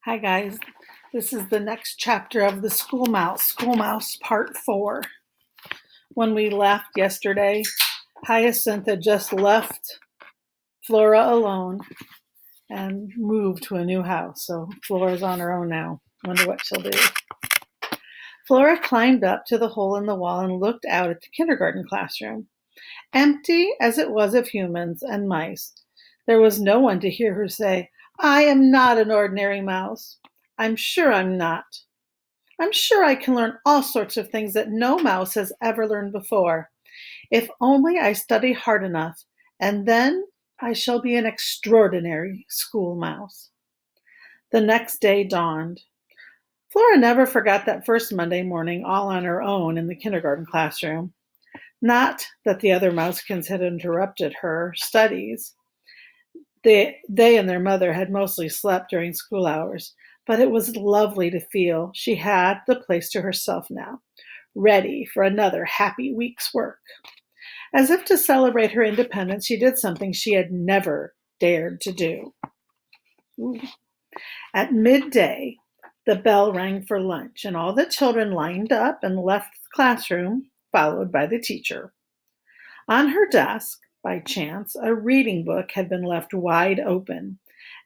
Hi, guys. This is the next chapter of the School Mouse Part 4. When we left yesterday, Hyacinth had just left Flora alone and moved to a new house. So Flora's on her own now. Wonder what she'll do. Flora climbed up to the hole in the wall and looked out at the kindergarten classroom. Empty as it was of humans and mice, there was no one to hear her say, "I am not an ordinary mouse. I'm sure I'm not. I'm sure I can learn all sorts of things that no mouse has ever learned before. If only I study hard enough, and then I shall be an extraordinary school mouse." The next day dawned. Flora never forgot that first Monday morning all on her own in the kindergarten classroom. Not that the other mousekins had interrupted her studies. They and their mother had mostly slept during school hours, but it was lovely to feel she had the place to herself now, ready for another happy week's work. As if to celebrate her independence, she did something she had never dared to do. Ooh. At midday, the bell rang for lunch, and all the children lined up and left the classroom, followed by the teacher. On her desk, by chance, a reading book had been left wide open,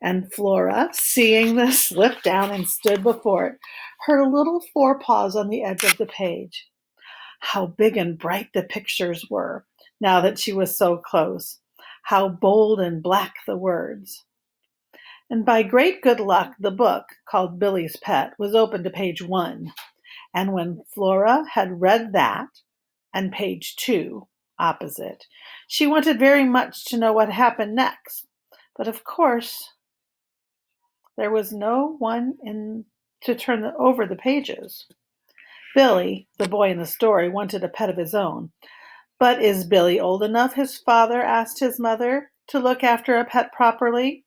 and Flora, seeing this, slipped down and stood before it, her little forepaws on the edge of the page. How big and bright the pictures were, now that she was so close. How bold and black the words. And by great good luck, the book, called Billy's Pet, was open to page 1. And when Flora had read that, and page 2, opposite, she wanted very much to know what happened next. But of course, there was no one in to turn over the pages. Billy, the boy in the story, wanted a pet of his own. But is Billy old enough, his father asked his mother, to look after a pet properly?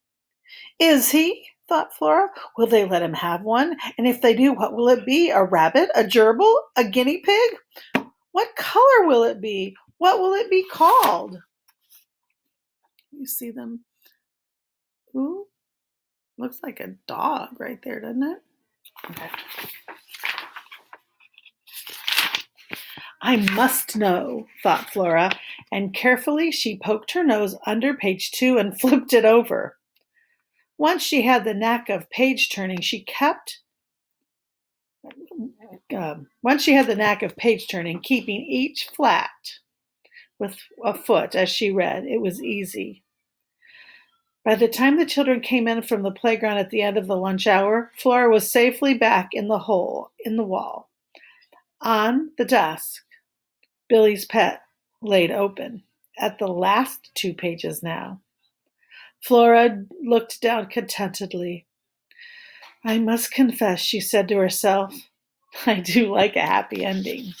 Is he? Thought Flora. Will they let him have one? And if they do, what will it be? A rabbit? A gerbil? A guinea pig? What color will it be? What will it be called? You see them? Ooh, looks like a dog right there, doesn't it? Okay. I must know, thought Flora, and carefully she poked her nose under page 2 and flipped it over. Once she had the knack of page turning, keeping each flat with a foot as she read, it was easy. By the time the children came in from the playground at the end of the lunch hour, Flora was safely back in the hole in the wall. On the desk, Billy's Pet laid open, at the last 2 pages now. Flora looked down contentedly. I must confess, she said to herself, I do like a happy ending.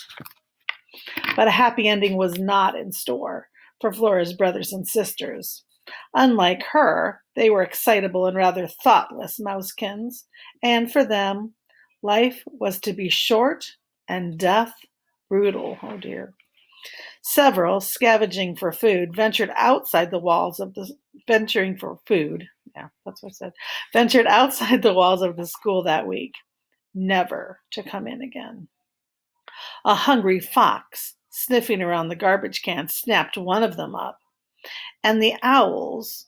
But a happy ending was not in store for Flora's brothers and sisters. Unlike her, they were excitable and rather thoughtless mousekins, and for them, life was to be short and death brutal. Oh dear. Several, scavenging for food, ventured outside the walls of the venturing for food. Yeah, that's what I said. Ventured outside the walls of the school that week, never to come in again. A hungry fox, sniffing around the garbage can, snapped one of them up, and the owls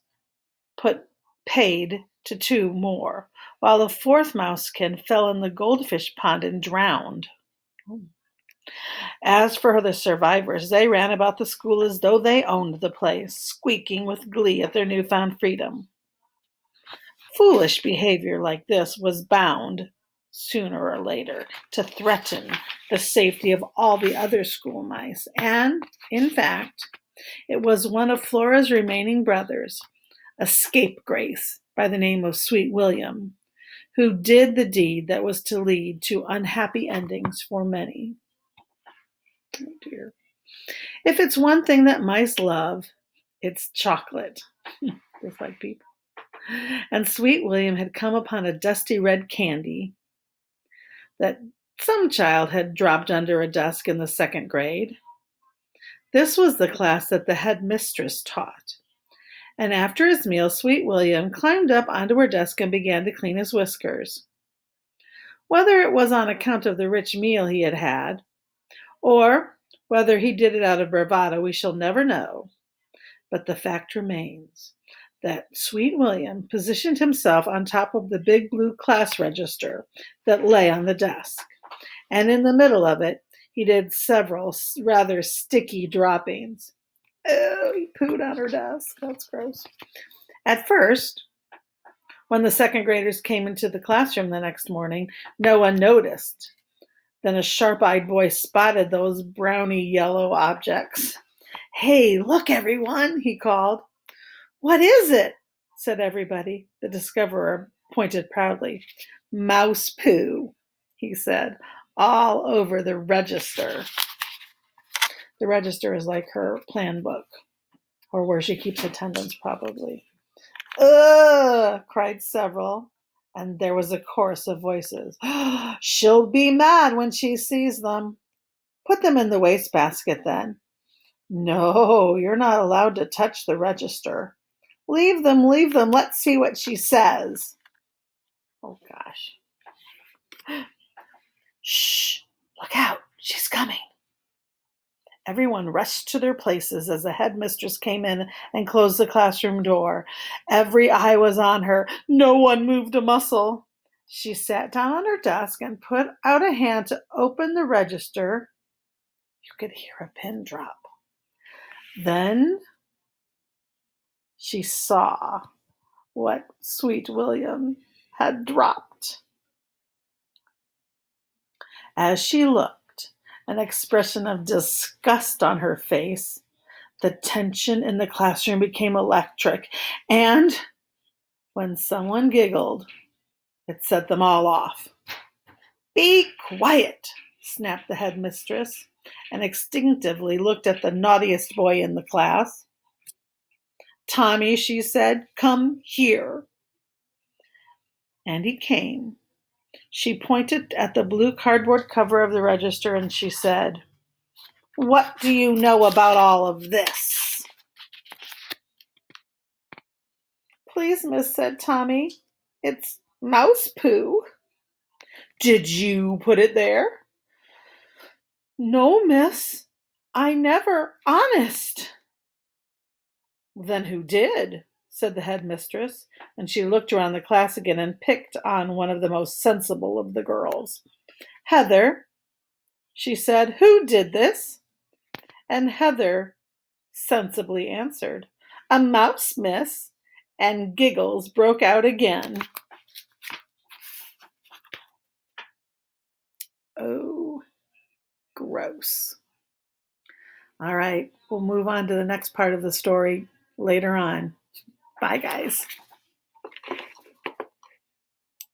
paid to 2 more, while the 4th mousekin fell in the goldfish pond and drowned. As for the survivors, they ran about the school as though they owned the place, squeaking with glee at their newfound freedom. Foolish behavior like this was bound, sooner or later, to threaten the safety of all the other school mice, and, in fact, it was one of Flora's remaining brothers, a scapegrace by the name of Sweet William, who did the deed that was to lead to unhappy endings for many. Oh dear. If it's one thing that mice love, it's chocolate, just like people. And Sweet William had come upon a dusty red candy that some child had dropped under a desk in the 2nd grade. This was the class that the headmistress taught, And after his meal, Sweet William climbed up onto her desk and began to clean his whiskers. Whether it was on account of the rich meal he had had, or whether he did it out of bravado, we shall never know. But the fact remains that Sweet William positioned himself on top of the big blue class register that lay on the desk, and in the middle of it, he did several rather sticky droppings. Oh, he pooed on her desk. That's gross. At first, when the second graders came into the classroom the next morning, no one noticed. Then a sharp-eyed boy spotted those browny yellow objects. "Hey, look, everyone," he called. "What is it?" said everybody. The discoverer pointed proudly. "Mouse poo," he said, "all over the register." The register is like her plan book, or where she keeps attendance, probably. "Ugh!" cried several, and there was a chorus of voices. "She'll be mad when she sees them." "Put them in the wastebasket, then." "No, you're not allowed to touch the register." Leave them, leave them. Let's see what she says." Oh, gosh. "Shh, look out. She's coming." Everyone rushed to their places as the headmistress came in and closed the classroom door. Every eye was on her. No one moved a muscle. She sat down on her desk and put out a hand to open the register. You could hear a pin drop. Then she saw what Sweet William had dropped. As she looked, an expression of disgust on her face, the tension in the classroom became electric, and when someone giggled, it set them all off. "Be quiet," snapped the headmistress, and instinctively looked at the naughtiest boy in the class. "Tommy," she said, "come here." And he came. She pointed at the blue cardboard cover of the register and she said, "What do you know about all of this?" "Please, miss," said Tommy, "it's mouse poo." "Did you put it there?" "No, miss, I never, honest." "Then who did?" said the headmistress, and she looked around the class again and picked on one of the most sensible of the girls. "Heather," she said, "who did this?" And Heather sensibly answered, "A mouse, miss," and giggles broke out again. Oh, gross. All right, we'll move on to the next part of the story later on. Bye, guys.